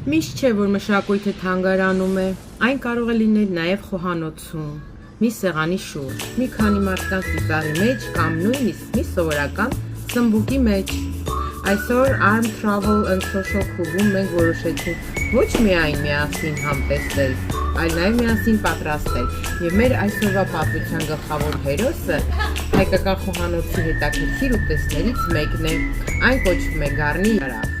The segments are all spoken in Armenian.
Միշտ չէ, որ մշակույթը թանգարանում է, այն կարող է լինել նաև խոհանոցում, մի սեղանի շուրջ, մի քանի մարդկանց ծիծաղի մեջ կամ նույնիսկ մի սովորական սմբուկի մեջ։ Այսօր Arm Travel and Social Club-ում մենք որոշեցինք ոչ միայն միասին համտեսել, այլ նաև միասին պատրաստել, և մեր այսօրվա պատմության գլխավոր հերոսը հայկական խոհանոցի հետաքրքիր ուտեստներից մեկն է, այն կոչվում է գառնի երախ։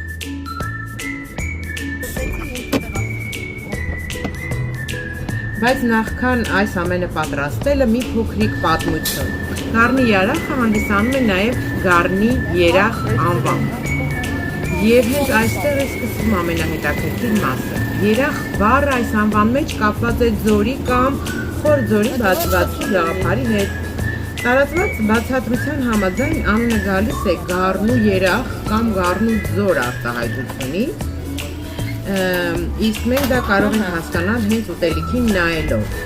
Բայց նախքան այս ամենը պատրաստելը մի փոքրիկ պատմություն։ Գառնի երախը հանդիսանում է նաև գառնի երախ անվան։ Եվ հենց այստեղ է սկսվում ամենահետաքրքիր մասը։ Երախ բառը այս անվան մեջ կապված է ձորի կամ խոր ձորի բացվածքի գաղափարի հետ։ Տարածված բացատրության համաձայն անունը գալիս է գառնու երախ կամ գառնու ձոր արտահայտությունից, իսկ մենք դա կարող ենք հասկանալ հենց ուտելիքին նայելով։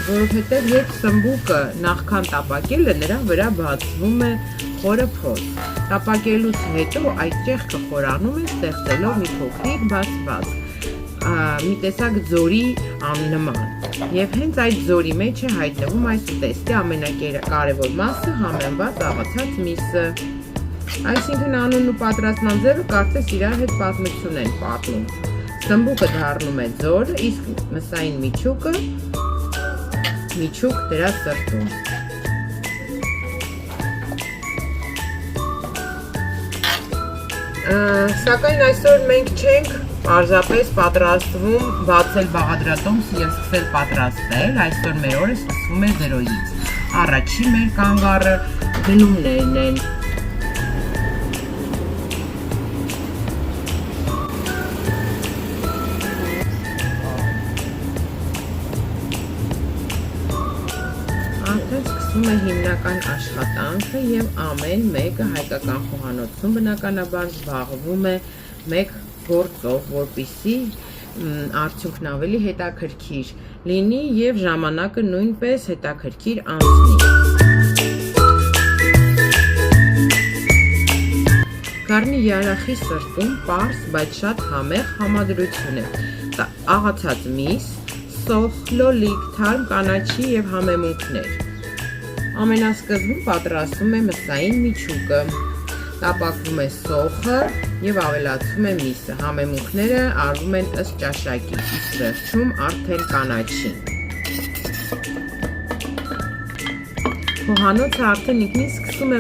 Որովհետև երբ սմբուկը նախքան տապակելը, նրա վրա բացվում է խորը փոս։ Տապակելուց հետո այդ ճեղքը խորանում է, ստեղծելով մի փոքրիկ բացված, մի տեսակ ձորի նման։ Եվ հենց այդ ձորի մեջ է հայտնվում այս ուտեստի ամենակարևոր մասը, համեմված աղացած միսը։ Այսինքն անունն ու պատրաստման ձևը կարծես իրար հետ պատմություն են պատմում։ Սմբուկը դառնում է ձոր, իսկ մսային միջուկ դրա սրտում։ Սակայն այսօր մենք չենք պարզապես պատրաստվում բացել բաղադրատոմսը և սկսել պատրաստել, այսօր մեր օրը սկսվում է 0-ից։ Առաջին մեր կանգառը գնումներն են։ Արդեն սկսվում է հիմնական աշխատանքը և ամեն մեկը հայկական խոհանոցում բնականաբար զբաղվում է մեկ գործով, որպեսզի արդյունքն ավելի հետաքրքիր լինի և ժամանակը նույնպես հետաքրքիր անցնի։ Գառնի երախի սրտում պարզ, բայց շատ համեղ համադրություն է։ Աղացած միս, սոխ, լոլիկ, թարմ կանաչի և համեմունքներ։ Ամենասկզբում պատրաստվում է մսային միջուկը, տապակվում է սոխը և ավելացվում է միսը, համեմունքները արվում են ըստ ճաշակի, իսկ վերջում արդեն կանաչին։ Խոհանոցը արդեն ինքնին սկսում է